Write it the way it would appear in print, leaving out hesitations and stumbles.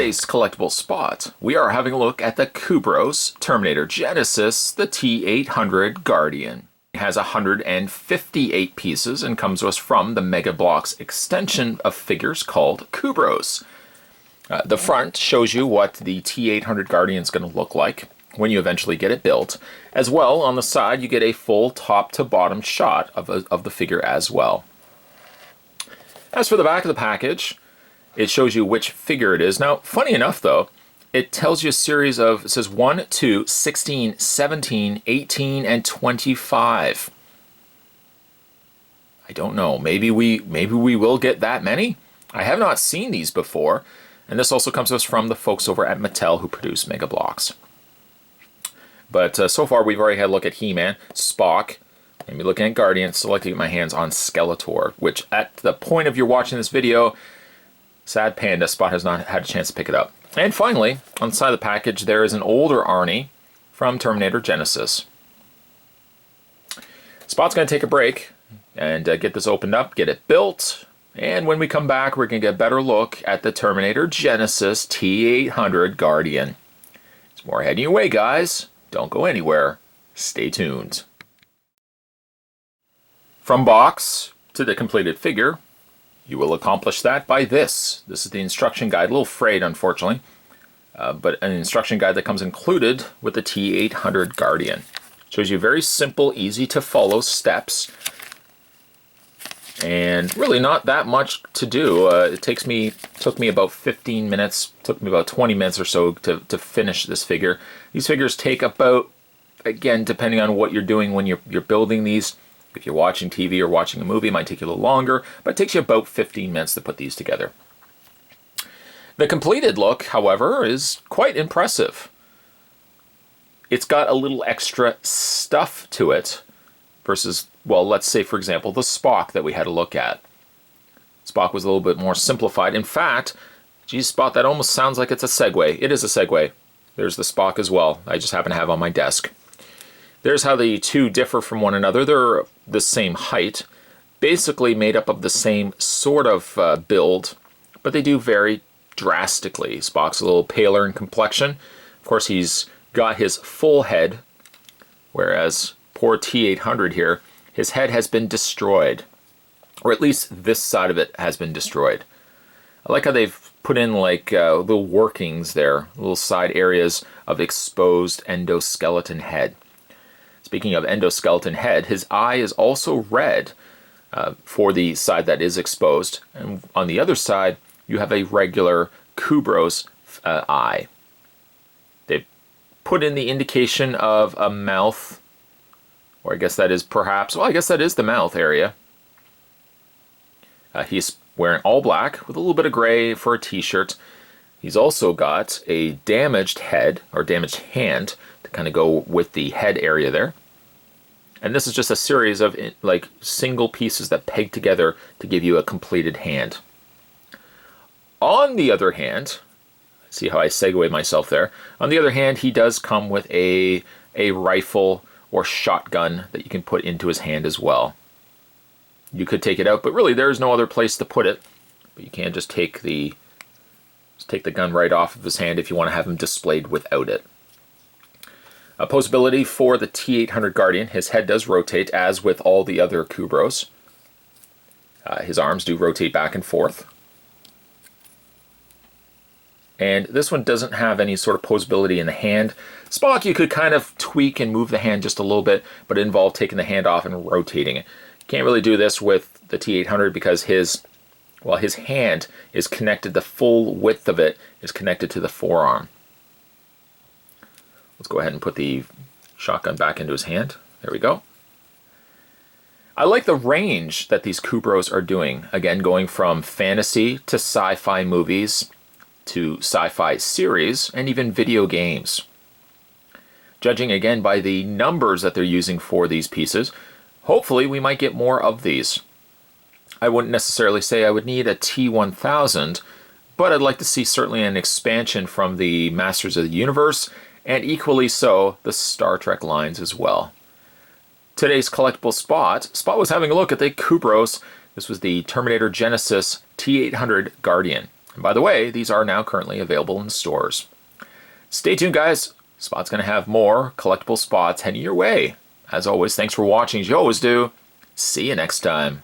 today's collectible spot, we are having a look at the Kubros Terminator Genisys, the T800 Guardian. It has 158 pieces and comes to us from the Mega Bloks extension of figures called Kubros. The front shows you what the T800 Guardian is going to look like when you eventually get it built. As well, on the side, you get a full top-to-bottom shot of the figure as well. As for the back of the package, it shows you which figure it is. Now, funny enough, though, it tells you a series of, it says 1, 2, 16, 17, 18, and 25. I don't know. Maybe we will get that many? I have not seen these before. And this also comes to us from the folks over at Mattel who produce Mega Bloks. But so far, we've already had a look at He-Man, Spock, maybe looking at Gaurdian, selecting my hands on Skeletor, which at the point of you watching this video, sad panda, Spot has not had a chance to pick it up. And finally, on the side of the package, there is an older Arnie from Terminator Genisys. Spot's going to take a break and get this opened up, get it built, and when we come back, we're going to get a better look at the Terminator Genisys T800 Guardian. It's more heading your way, guys. Don't go anywhere. Stay tuned. From box to the completed figure, you will accomplish that by this. This is the instruction guide, a little frayed unfortunately, but an instruction guide that comes included with the T800 Guardian. Shows you very simple, easy to follow steps, and really not that much to do. It took me about 15 minutes, took me about 20 minutes or so to finish this figure. These figures take about, again, depending on what you're doing when you're building these. If you're watching TV or watching a movie, it might take you a little longer, but it takes you about 15 minutes to put these together. The completed look, however, is quite impressive. It's got a little extra stuff to it versus, well, let's say, for example, the Spock that we had a look at. Spock was a little bit more simplified. In fact, geez, Spock, that almost sounds like it's a segue. It is a segue. There's the Spock as well. I just happen to have on my desk. There's how the two differ from one another. They're the same height, basically made up of the same sort of build, but they do vary drastically. Spock's a little paler in complexion. Of course, he's got his full head, whereas poor T800 here, his head has been destroyed, or at least this side of it has been destroyed. I like how they've put in like little workings there, little side areas of exposed endoskeleton head. Speaking of endoskeleton head, his eye is also red for the side that is exposed. And on the other side, you have a regular Kubros eye. They've put in the indication of a mouth, or I guess that is perhaps, well, I guess that is the mouth area. He's wearing all black with a little bit of gray for a t-shirt. He's also got a damaged head, or damaged hand, to kind of go with the head area there. And this is just a series of like single pieces that peg together to give you a completed hand. On the other hand, see how I segue myself there. On the other hand, he does come with a rifle or shotgun that you can put into his hand as well. You could take it out, but really there's no other place to put it. But you can just take the gun right off of his hand if you want to have him displayed without it. Posability for the T800 Guardian. His head does rotate, as with all the other Kubros. His arms do rotate back and forth. And this one doesn't have any sort of posability in the hand. Spock, you could kind of tweak and move the hand just a little bit, but it involved taking the hand off and rotating it. You can't really do this with the T800 because his hand is connected, the full width of it is connected to the forearm. Let's go ahead and put the shotgun back into his hand. There we go. I like the range that these Kubros are doing. Again, going from fantasy to sci-fi movies to sci-fi series and even video games. Judging again by the numbers that they're using for these pieces, hopefully we might get more of these. I wouldn't necessarily say I would need a T1000, but I'd like to see certainly an expansion from the Masters of the Universe, and equally so, the Star Trek lines as well. Today's collectible Spot was having a look at the Kubros. This was the Terminator Genisys T800 Guardian. And by the way, these are now currently available in stores. Stay tuned, guys. Spot's going to have more collectible spots heading your way. As always, thanks for watching as you always do. See you next time.